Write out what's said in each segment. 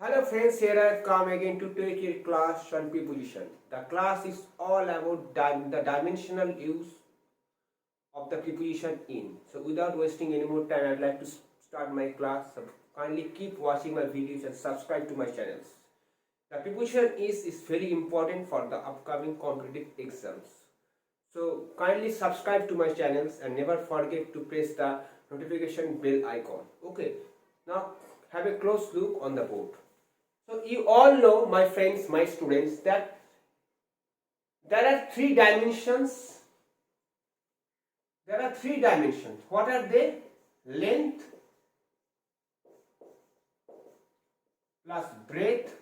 Hello friends, here I have come again to take your class on preposition. The class is all about the dimensional use of the preposition in. So without wasting any more time, I'd like to start my class. So kindly keep watching my videos and subscribe to my channels. The preposition is very important for the upcoming competitive exams. So kindly subscribe to my channels and never forget to press the notification bell icon. Okay, now have a close look on the board. So you all know, my friends, my students, that there are three dimensions. There are three dimensions. What are they? Length plus breadth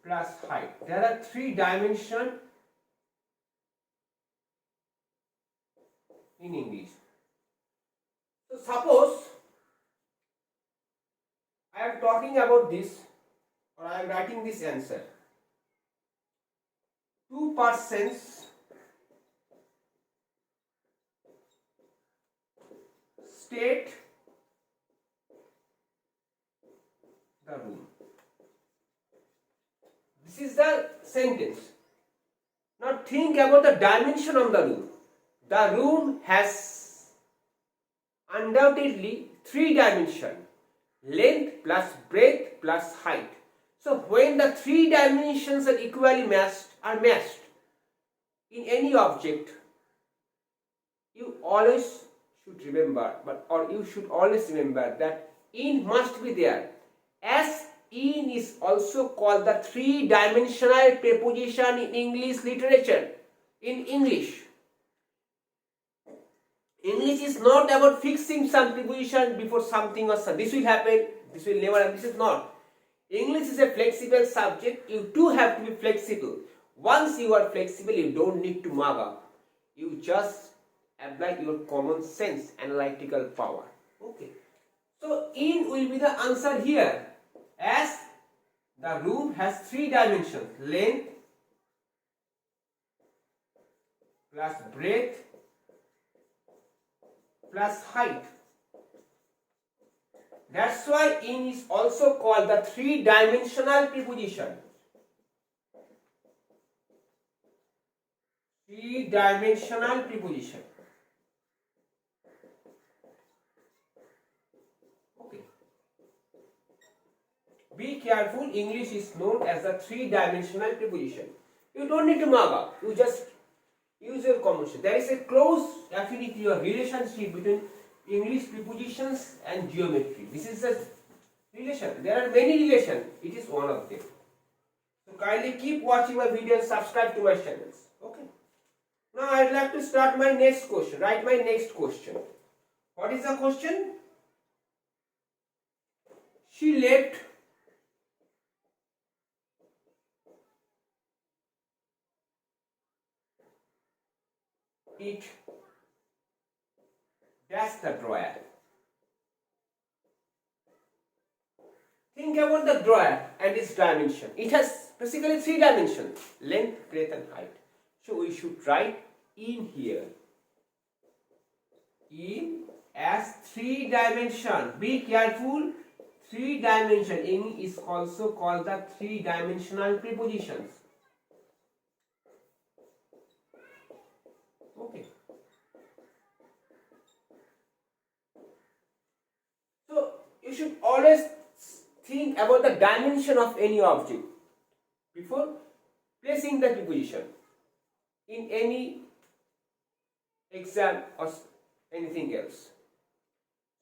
plus height. There are three dimensions in English. So suppose I am talking about this, or I am writing this answer. Two persons state the room. This is the sentence. Now think about the dimension of the room. The room has undoubtedly three dimensions: length plus breadth plus height. So when the three dimensions are equally matched in any object, you always should remember, you should always remember that in must be there, as in is also called the three-dimensional preposition in English literature. In English is not about fixing some preposition before something or something. This will happen, this will never happen. This is not. English is a flexible subject. You too have to be flexible. Once you are flexible, you don't need to mug up. You just apply your common sense, analytical power. Okay. So in will be the answer here, as the room has three dimensions: length plus breadth plus height. That's why in is also called the three-dimensional preposition. Three-dimensional preposition. Okay. Be careful, English is known as the three-dimensional preposition. You don't need to mug up. You just use your common sense. There is a close affinity or relationship between English prepositions and geometry. This is a relation. There are many relations. It is one of them. So kindly keep watching my video and subscribe to my channels. Okay. Now I would like to start my next question. Write my next question. What is the question? She left it dash the drawer. Think about the drawer and its dimension. It has basically three dimensions: length, breadth and height. So we should write in here. In as three dimension. Be careful. Three dimension. In is also called the three-dimensional prepositions. Okay. So you should always think about the dimension of any object before placing the preposition in any exam or anything else.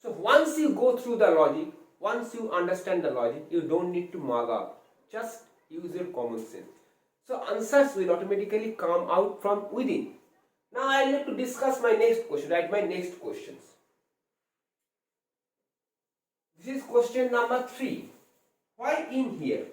So once you go through the logic, once you understand the logic, you don't need to mug up. Just use your common sense. So answers will automatically come out from within. Now I will to discuss my next question. Write my next questions. This is question number 3. Why in here?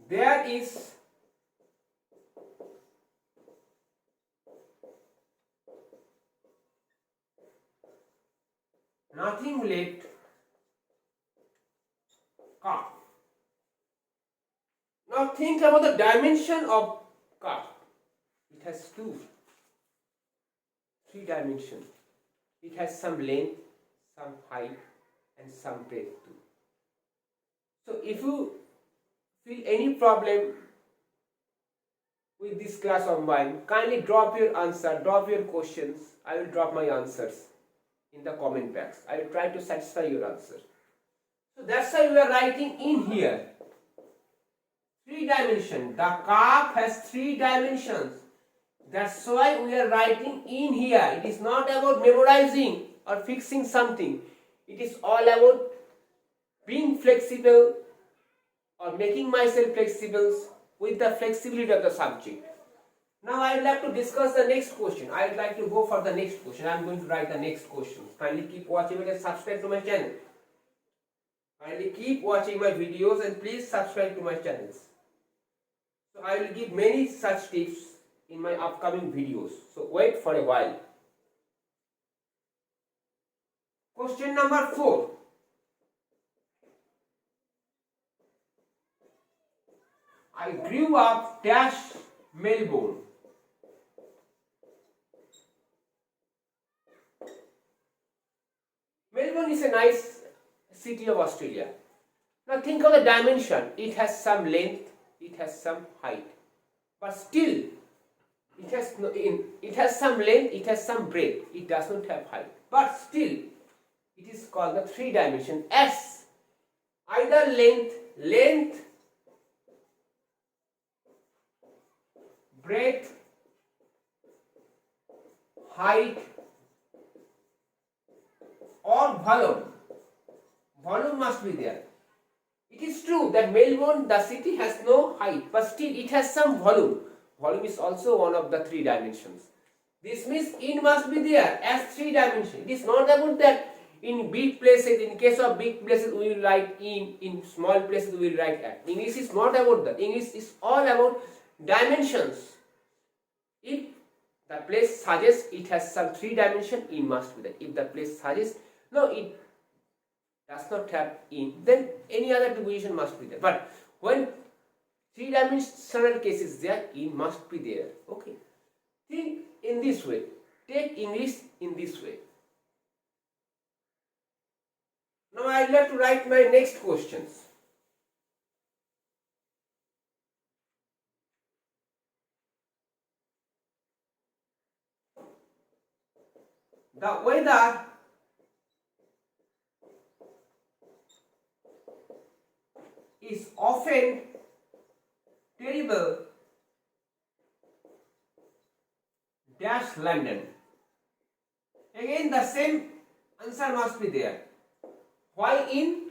There is Nothing left car. Now think about the dimension of car. It has three dimensions. It has some length, some height, and some breadth too. So if you feel any problem with this class of mine, kindly drop your answer, drop your questions. I will drop my answers in the comment box. I will try to satisfy your answer. So that's why we are writing in here. 3 dimensions. The cup has 3 dimensions. That's why we are writing in here. It is not about memorizing or fixing something. It is all about being flexible or making myself flexible with the flexibility of the subject. Now I would like to discuss the next question. I would like to go for the next question. I am going to write the next question. Kindly keep watching it and subscribe to my channel. Kindly keep watching my videos and please subscribe to my channels. So I will give many such tips in my upcoming videos. So wait for a while. Question number 4. I grew up dash Melbourne. Melbourne is a nice city of Australia. Now think of the dimension. It has some length, it has some height, but still it has some length, it has some breadth. It does not have height, but still it is called the 3 dimension S. Either length, breadth, height, or volume. Volume must be there. It is true that Melbourne, the city, has no height, but still it has some volume. Volume is also one of the 3 dimensions. This means in must be there as 3 dimensions. It is not about that in big places, in case of big places we will write in small places we will write at. English is not about that. English is all about dimensions. If the place suggests it has some 3 dimension, in must be there. If the place suggests no, it does not have in, then any other division must be there. But when 3 dimensional case is there, in must be there. Okay. Think in this way. Take English in this way. Now I would like to write my next questions. The weather is often terrible dash London. Again the same answer must be there. Why in?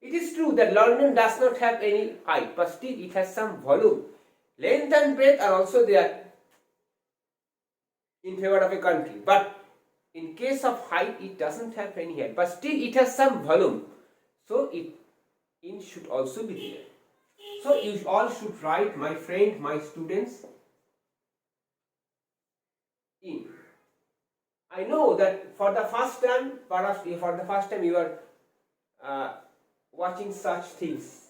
It is true that London does not have any height, but still it has some volume. Length and breadth are also there in favor of a country, but in case of height it doesn't have any height, but still it has some volume. So it in should also be there. So you all should write, my friend, my students, in. I know that for the first time, perhaps for the first time you are watching such things.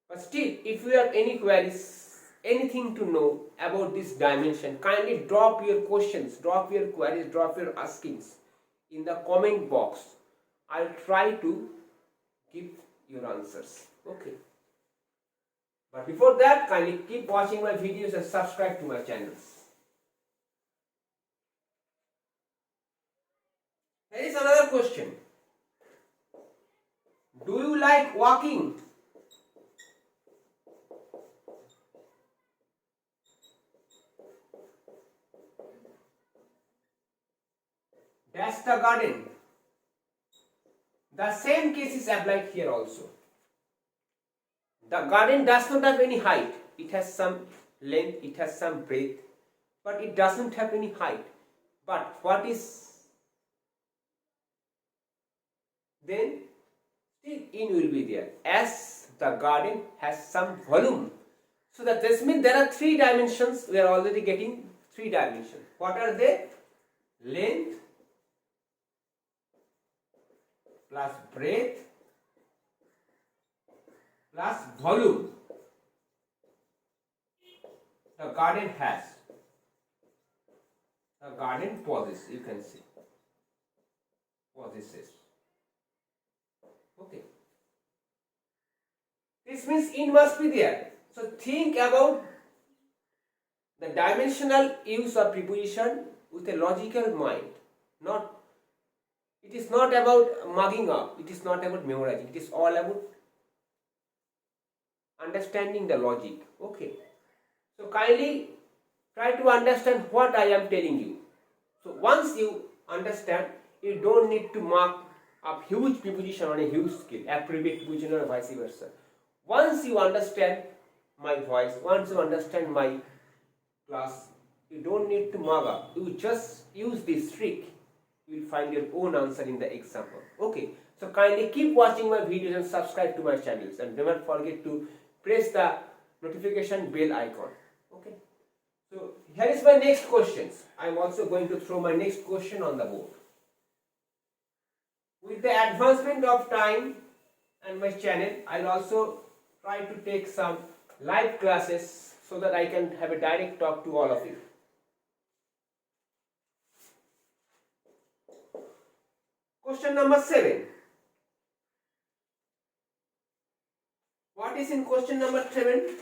But still, if you have any queries, anything to know about this dimension, kindly drop your questions, drop your queries, drop your askings in the comment box. I'll try to give your answers. Okay. But before that, kindly keep watching my videos and subscribe to my channels. Here is another question. Do you like walking? That's the garden. The same case is applied here also. The garden does not have any height. It has some length, it has some breadth, but it doesn't have any height. But what is then? Still in will be there, as the garden has some volume. So that this means there are 3 dimensions. We are already getting 3 dimensions. What are they? Length, plus breadth plus volume the garden has. The garden possesses, you can say, possesses. Okay. This means in must be there. So think about the dimensional use of preposition with a logical mind. It is not about mugging up, it is not about memorizing, it is all about understanding the logic. Okay. So kindly try to understand what I am telling you. So once you understand, you don't need to mark up huge preposition on a huge scale, abbreviate preposition or vice versa. Once you understand my voice, once you understand my class, you don't need to mark up. You just use this trick. You will find your own answer in the example. Okay. So kindly keep watching my videos and subscribe to my channels, and do not forget to press the notification bell icon. Okay. So here is my next questions. I am also going to throw my next question on the board. With the advancement of time and my channel, I will also try to take some live classes so that I can have a direct talk to all of you. Question number 7. What is in question number 7?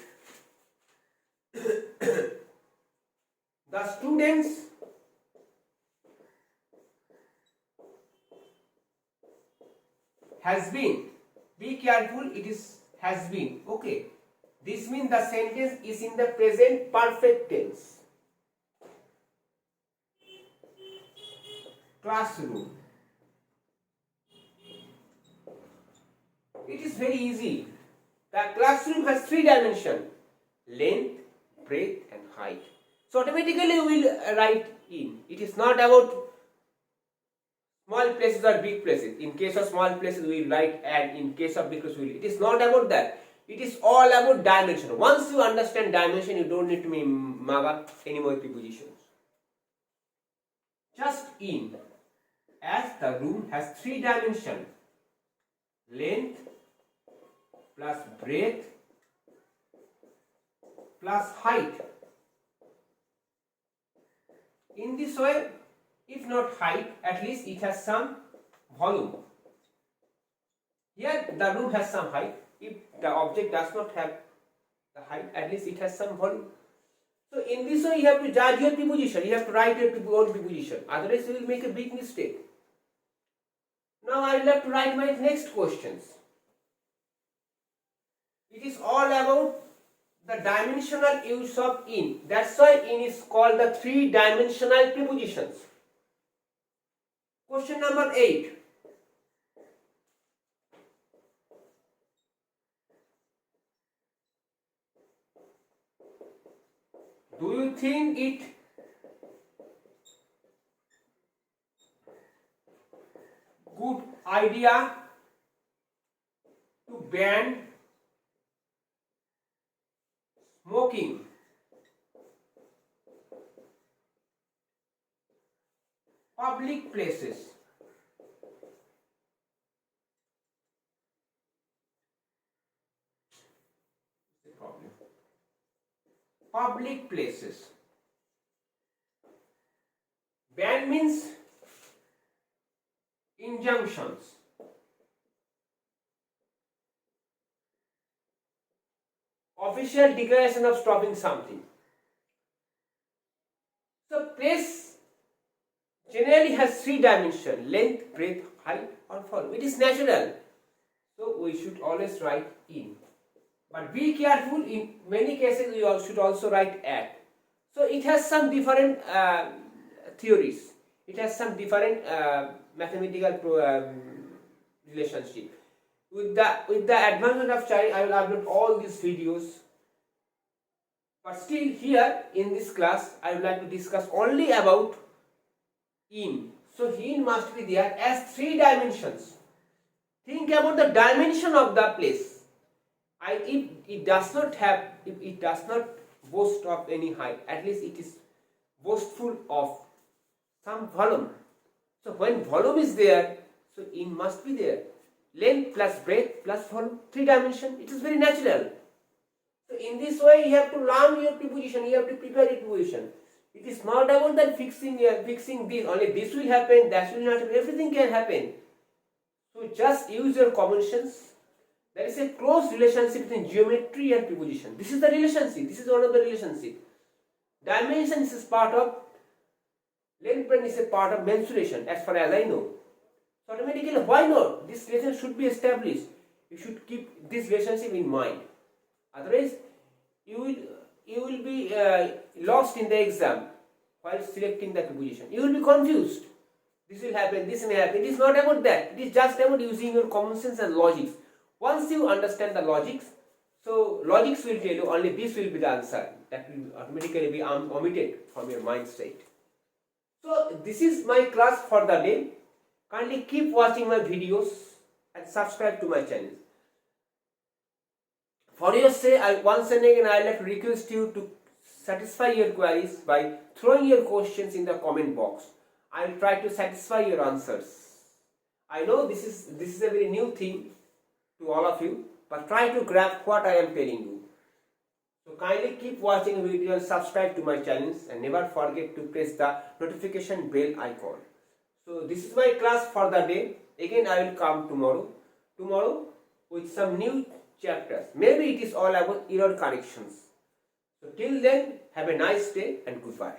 The students has been. Be careful, it is has been. Okay. This means the sentence is in the present perfect tense. Classroom. It is very easy. The classroom has 3 dimensions: length, breadth and height. So automatically we will write in. It is not about small places or big places. In case of small places we will write and, in case of big places we will. It is not about that. It is all about dimension. Once you understand dimension, you don't need to mug up any more prepositions. Just in, as the room has 3 dimensions: length plus breadth plus height. In this way, if not height, at least it has some volume. Here the room has some height. If the object does not have the height, at least it has some volume. So in this way, you have to judge your preposition. You have to write your own preposition. Otherwise, you will make a big mistake. Now I will have to write my next questions. It is all about the dimensional use of in. That's why in is called the 3-dimensional prepositions. Question number 8. Do you think it good idea to ban smoking public places? The problem. Public places. Ban means injunctions. Official declaration of stopping something. So place generally has 3 dimensions: length, breadth, height or volume. It is natural. So we should always write in. But be careful, in many cases we should also write at. So it has some different theories. It has some different mathematical relationship. With the advancement of time, I will upload all these videos. But still here in this class, I would like to discuss only about in. So in must be there as 3 dimensions. Think about the dimension of the place. If it does not boast of any height, at least it is boastful of some volume. So when volume is there, So in must be there. Length plus breadth plus volume, 3 dimension. It is very natural. So in this way you have to learn your preposition, you have to prepare your preposition. It is not about that fixing this, only this will happen, that will not happen, everything can happen. So just use your common sense. There is a close relationship between geometry and preposition. This is the relationship, this is one of the relationship. Dimension is part of, length breadth is a part of mensuration as far as I know. So automatically, why not? This relationship should be established. You should keep this relationship in mind. Otherwise, you will be lost in the exam while selecting the preposition. You will be confused. This will happen, this may happen. It is not about that. It is just about using your common sense and logics. Once you understand the logics, so logics will tell you only this will be the answer. That will automatically be omitted from your mind state. So this is my class for the day. Kindly keep watching my videos and subscribe to my channel. For your sake, once and again I like to request you to satisfy your queries by throwing your questions in the comment box. I will try to satisfy your answers. I know this is a very new thing to all of you, but try to grasp what I am telling you. So kindly keep watching the video and subscribe to my channels, and never forget to press the notification bell icon. So this is my class for the day. Again I will come tomorrow with some new chapters. Maybe it is all about error corrections. So till then, have a nice day and goodbye.